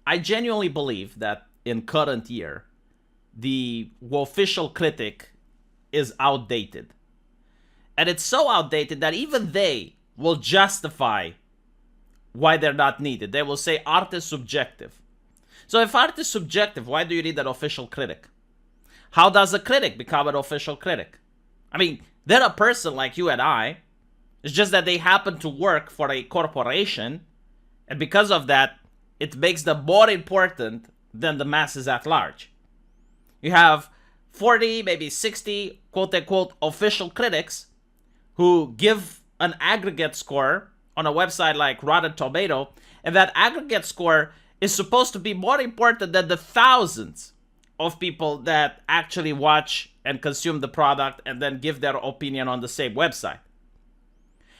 I genuinely believe that in current year, the official critic is outdated. And it's so outdated that even they will justify why they're not needed. They will say art is subjective. So if art is subjective, why do you need an official critic? How does a critic become an official critic? I mean, they're a person like you and I. It's just that they happen to work for a corporation, and because of that, it makes them more important than the masses at large. You have 40, maybe 60, quote unquote, official critics who give an aggregate score on a website like Rotten Tomato, and that aggregate score is supposed to be more important than the thousands of people that actually watch and consume the product and then give their opinion on the same website.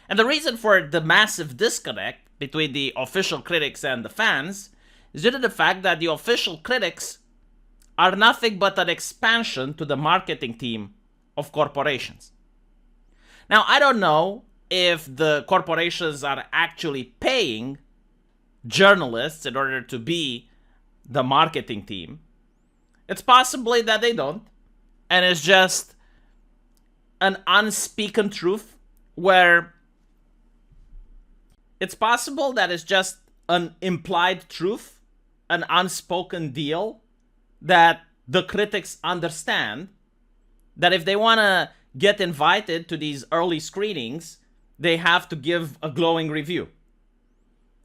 And the reason for the massive disconnect between the official critics and the fans is due to the fact that the official critics are nothing but an expansion to the marketing team of corporations. Now, I don't know if the corporations are actually paying journalists in order to be the marketing team. It's possibly that they don't, and it's just an unspoken truth where it's possible that it's just an implied truth, an unspoken deal that the critics understand that if they want to get invited to these early screenings, they have to give a glowing review.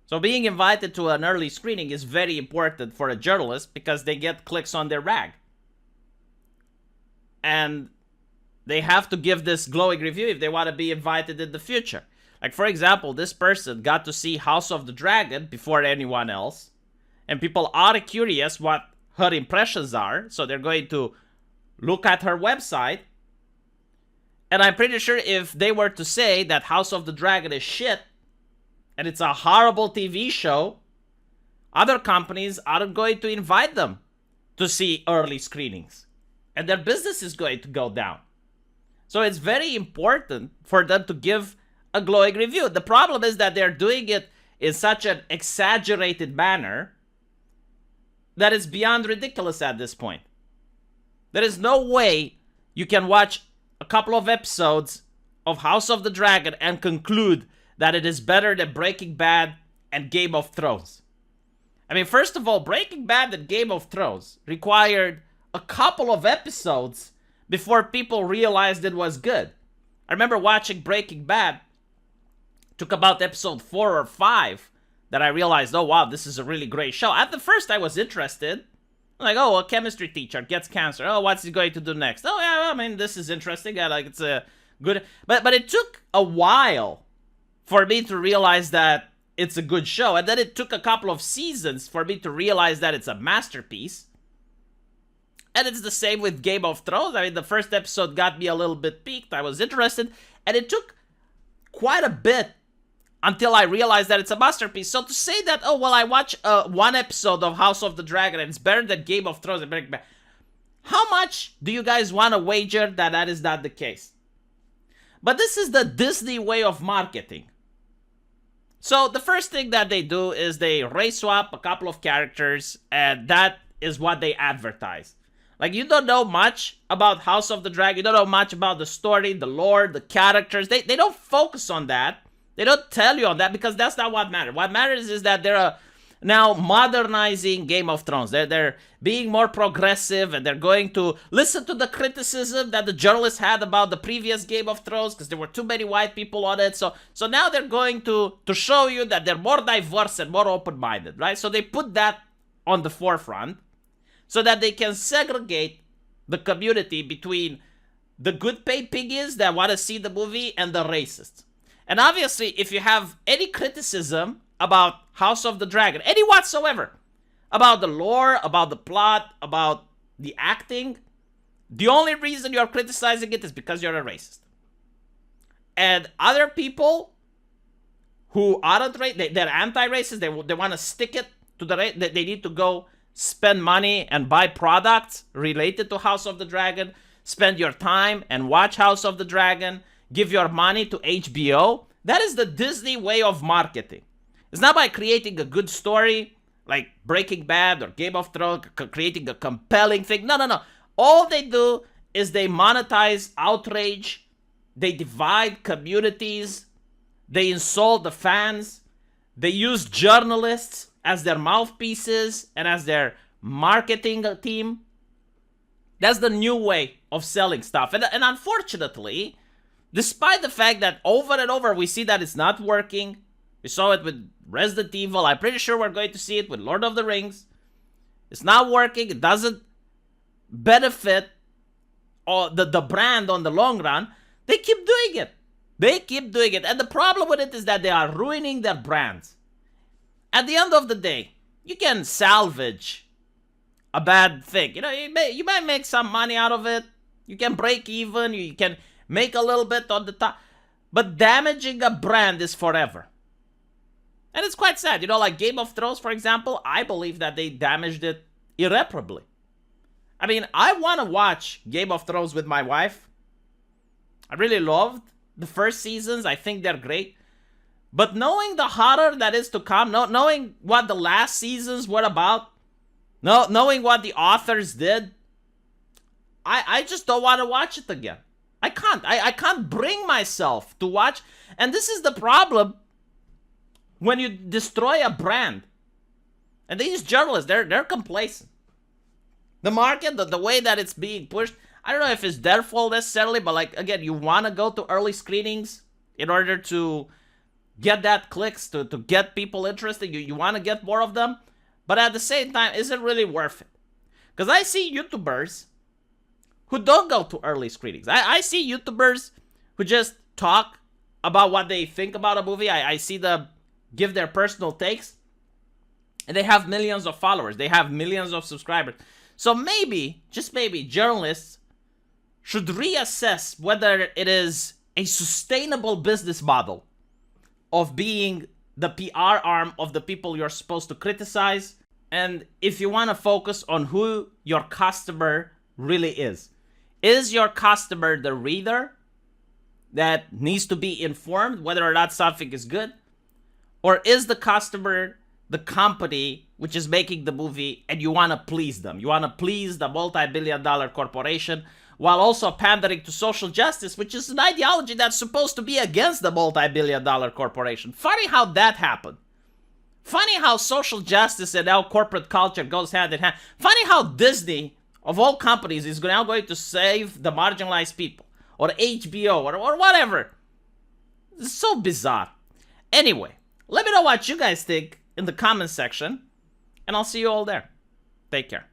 So being invited to an early screening is very important for a journalist because they get clicks on their rag. And they have to give this glowing review if they want to be invited in the future. Like, for example, this person got to see House of the Dragon before anyone else. And people are curious what her impressions are. So they're going to look at her website. And I'm pretty sure if they were to say that House of the Dragon is shit, and it's a horrible TV show, other companies aren't going to invite them to see early screenings. And their business is going to go down. So it's very important for them to give a glowing review. The problem is that they're doing it in such an exaggerated manner that it's beyond ridiculous at this point. There is no way you can watch a couple of episodes of House of the Dragon and conclude that it is better than Breaking Bad and Game of Thrones. I mean, first of all, Breaking Bad and Game of Thrones required a couple of episodes before people realized it was good. I remember watching Breaking Bad. It took about episode 4 or 5 that I realized, oh wow, this is a really great show. At the first, I was interested. Like, oh, a chemistry teacher gets cancer. Oh, what's he going to do next? Oh yeah, I mean, this is interesting. It's a good, but it took a while for me to realize that it's a good show. And then it took a couple of seasons for me to realize that it's a masterpiece. And it's the same with Game of Thrones. I mean, the first episode got me a little bit piqued. I was interested. And it took quite a bit until I realized that it's a masterpiece. So to say that, oh, well, I watched one episode of House of the Dragon and it's better than Game of Thrones, how much do you guys want to wager that that is not the case? But this is the Disney way of marketing. So the first thing that they do is they race swap a couple of characters, and that is what they advertise. Like, you don't know much about House of the Dragon. You don't know much about the story, the lore, the characters. They don't focus on that. They don't tell you on that because that's not what matters. What matters is that they're now modernizing Game of Thrones. They're being more progressive, and they're going to listen to the criticism that the journalists had about the previous Game of Thrones because there were too many white people on it. So now they're going to show you that they're more diverse and more open-minded, right? So they put that on the forefront so that they can segregate the community between the good paid piggies that want to see the movie and the racists. And obviously, if you have any criticism about House of the Dragon, any whatsoever, about the lore, about the plot, about the acting, the only reason you're criticizing it is because you're a racist. And other people who aren't racist, they're anti-racist, they want to stick it to the race, they need to go spend money and buy products related to House of the Dragon, spend your time and watch House of the Dragon, give your money to HBO. That is the Disney way of marketing. It's not by creating a good story, like Breaking Bad or Game of Thrones, creating a compelling thing. No. All they do is they monetize outrage, they divide communities, they insult the fans, they use journalists as their mouthpieces and as their marketing team. That's the new way of selling stuff. And unfortunately, despite the fact that over and over we see that it's not working, we saw it with Resident Evil, I'm pretty sure we're going to see it with Lord of the Rings. It's not working, it doesn't benefit the brand on the long run. They keep doing it. And the problem with it is that they are ruining their brands. At the end of the day, you can salvage a bad thing. You know, you might make some money out of it. You can break even. You can make a little bit on the top. But damaging a brand is forever. And it's quite sad. You know, like Game of Thrones, for example, I believe that they damaged it irreparably. I mean, I want to watch Game of Thrones with my wife. I really loved the first seasons. I think they're great. But knowing the horror that is to come, knowing what the last seasons were about, knowing what the authors did, I just don't want to watch it again. I can't. I can't bring myself to watch. And this is the problem when you destroy a brand. And these journalists, they're complacent. The market, the way that it's being pushed, I don't know if it's their fault necessarily, but like, again, you want to go to early screenings in order to get that clicks, to get people interested. You want to get more of them. But at the same time, is it really worth it? Because I see YouTubers who don't go to early screenings. I see YouTubers who just talk about what they think about a movie. I see them give their personal takes. And they have millions of followers. They have millions of subscribers. So maybe, just maybe, journalists should reassess whether it is a sustainable business model of being the PR arm of the people you're supposed to criticize. And if you want to focus on who your customer really is. Is your customer the reader that needs to be informed whether or not something is good? Or is the customer the company which is making the movie and you want to please them? You want to please the multi-billion-dollar corporation while also pandering to social justice, which is an ideology that's supposed to be against the multi-billion-dollar corporation. Funny how that happened. Funny how social justice and now corporate culture goes hand in hand. Funny how Disney, of all companies, is now going to save the marginalized people. Or HBO, or whatever. It's so bizarre. Anyway, let me know what you guys think in the comment section. And I'll see you all there. Take care.